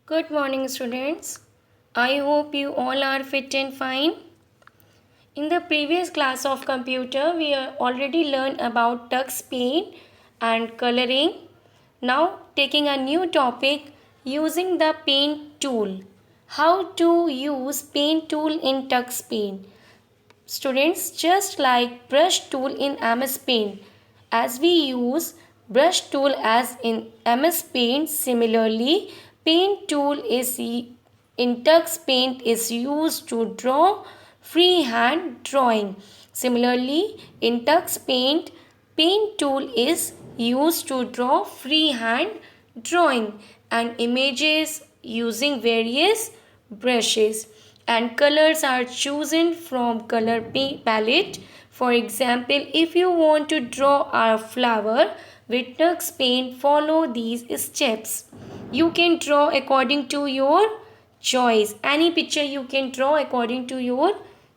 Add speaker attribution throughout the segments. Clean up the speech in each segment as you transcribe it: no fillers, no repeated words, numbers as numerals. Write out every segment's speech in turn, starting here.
Speaker 1: Good morning, students. I hope you all are fit and fine. In the previous class of computer, we already learned about tux paint and coloring. Now, taking a new topic, using the paint tool. How to use paint tool in tux paint. Students, just like brush tool in MS Paint, as we use brush tool as in MS Paint, similarly, paint tool is in Tux Paint is used to draw freehand drawing. Similarly, in Tux Paint, paint tool is used to draw freehand drawing and images using various brushes, and colors are chosen from color palette. For example, if you want to draw a flower with tux paint, follow these steps. You can draw according to your choice. Any picture you can draw according to your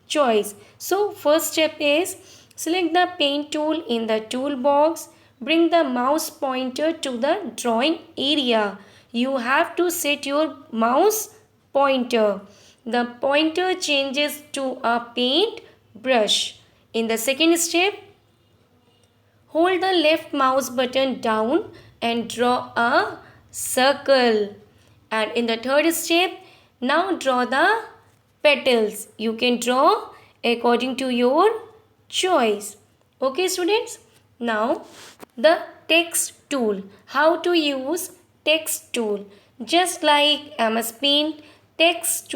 Speaker 1: choice. So first step is select the paint tool in the toolbox. Bring the mouse pointer to the drawing area. You have to set your mouse pointer. The pointer changes to a paint brush. In the second step, hold the left mouse button down and draw a circle. And in the third step, now draw the petals. You can draw according to your choice. Okay, students? Now, the text tool. How to use text tool? Just like MS Paint, text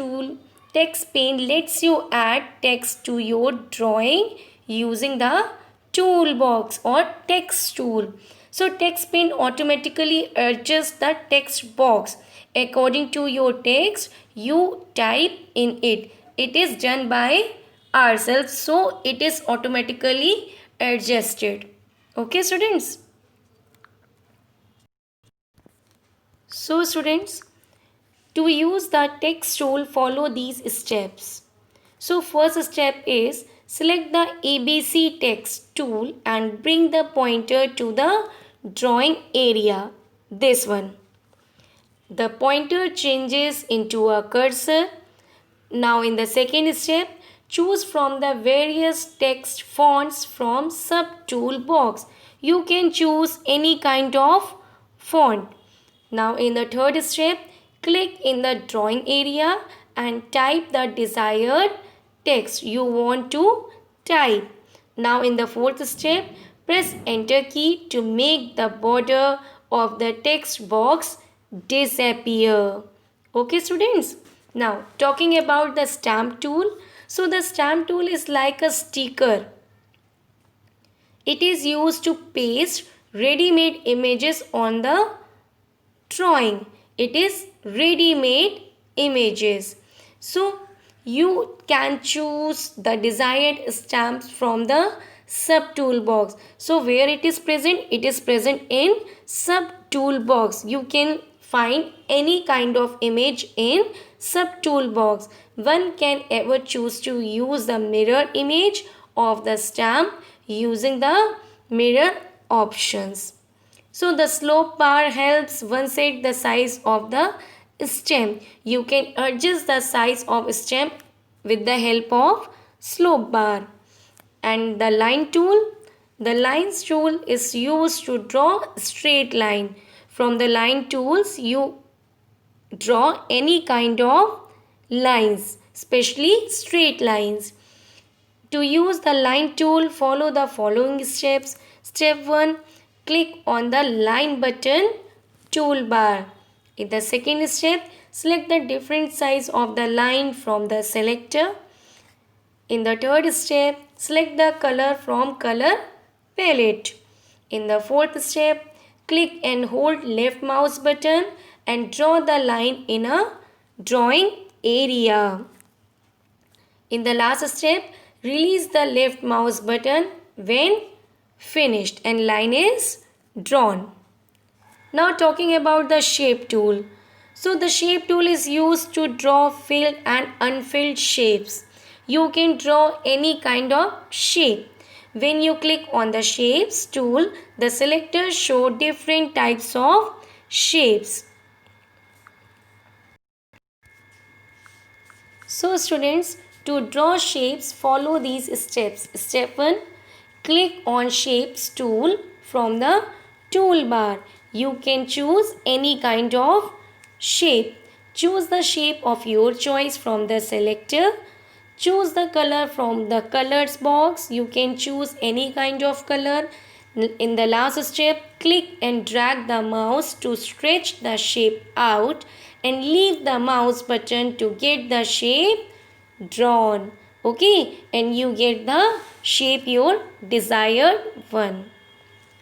Speaker 1: paint lets you add text to your drawing using the toolbox or text tool. So text paint automatically adjusts the text box according to your text you type in it. It is done by ourselves, so it is automatically adjusted. Okay, students? So students, to use the text tool, follow these steps. So first step is select the ABC text tool and bring the pointer to the drawing area. This one. The pointer changes into a cursor. Now in the second step, choose from the various text fonts from sub toolbox. You can choose any kind of font. Now in the third step, click in the drawing area and type the desired text you want to type. Now in the fourth step, press enter key to make the border of the text box disappear. Okay, students? Now talking about the stamp tool. So the stamp tool is like a sticker. It is used to paste ready-made images on the drawing. It is ready-made images. So you can choose the desired stamps from the sub toolbox. So where it is present? It is present in sub toolbox. You can find any kind of image in sub toolbox. One can ever choose to use the mirror image of the stamp using the mirror options. So the slope bar helps one set the size of the stamp. You can adjust the size of stamp with the help of slope bar. And the line tool. The lines tool is used to draw straight line. From the line tools, you draw any kind of lines, especially straight lines. To use the line tool, follow the following steps. Step 1, click on the line button toolbar. In the second step, select the different size of the line from the selector. In the third step, select the color from color palette. In the fourth step, click and hold left mouse button and draw the line in a drawing area. In the last step, release the left mouse button when finished and line is drawn. Now talking about the shape tool. So the shape tool is used to draw filled and unfilled shapes. You can draw any kind of shape. When you click on the shapes tool, the selector shows different types of shapes. So students, to draw shapes, follow these steps. Step 1. Click on Shapes tool from the toolbar. You can choose any kind of shape. Choose the shape of your choice from the selector. Choose the color from the colors box. You can choose any kind of color. In the last step, click and drag the mouse to stretch the shape out and leave the mouse button to get the shape drawn. Okay, and you get the shape your desired one.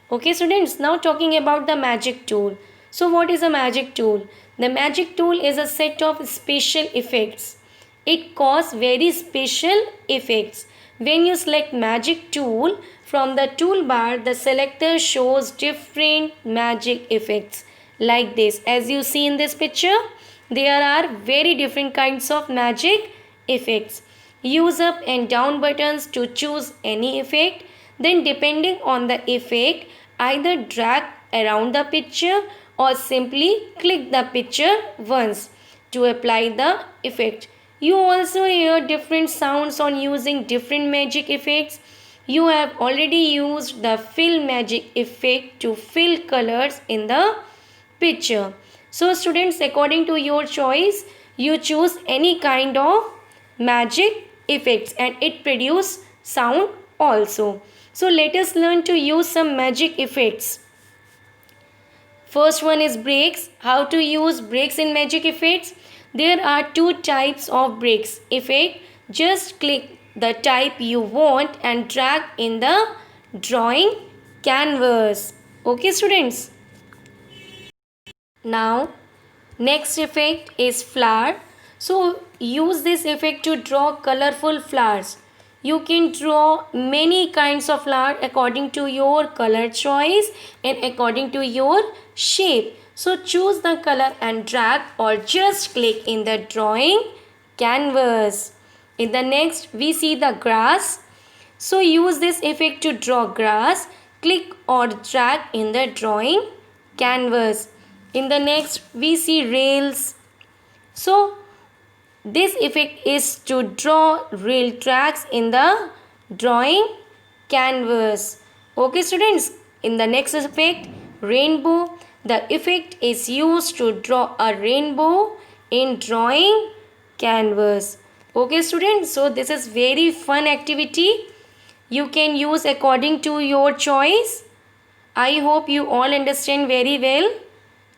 Speaker 1: Okay students, now talking about the magic tool. So what is a magic tool? The magic tool is a set of special effects. It causes very special effects. When you select magic tool from the toolbar, the selector shows different magic effects like this. As you see in this picture, there are very different kinds of magic effects. Use up and down buttons to choose any effect. Then depending on the effect, either drag around the picture or simply click the picture once to apply the effect. You also hear different sounds on using different magic effects. You have already used the fill magic effect to fill colors in the picture. So students, according to your choice, you choose any kind of magic effects and it produce sound also. So let us learn to use some magic effects. First one is breaks. How to use breaks in magic effects? There are two types of breaks effect. Just click the type you want and drag in the drawing canvas. Okay students. Now next effect is flower. So use this effect to draw colorful flowers. You can draw many kinds of flower according to your color choice and according to your shape. So choose the color and drag or just click in the drawing canvas. In the next we see the grass. So use this effect to draw grass. Click or drag in the drawing canvas. In the next we see rails. So this effect is to draw rail tracks in the drawing canvas. Okay students, in the next effect rainbow, the effect is used to draw a rainbow in drawing canvas. Okay students, so this is very fun activity. You can use according to your choice. I hope you all understand very well.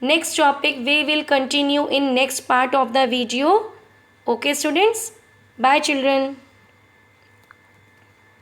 Speaker 1: Next topic we will continue in next part of the video. Okay students, bye children.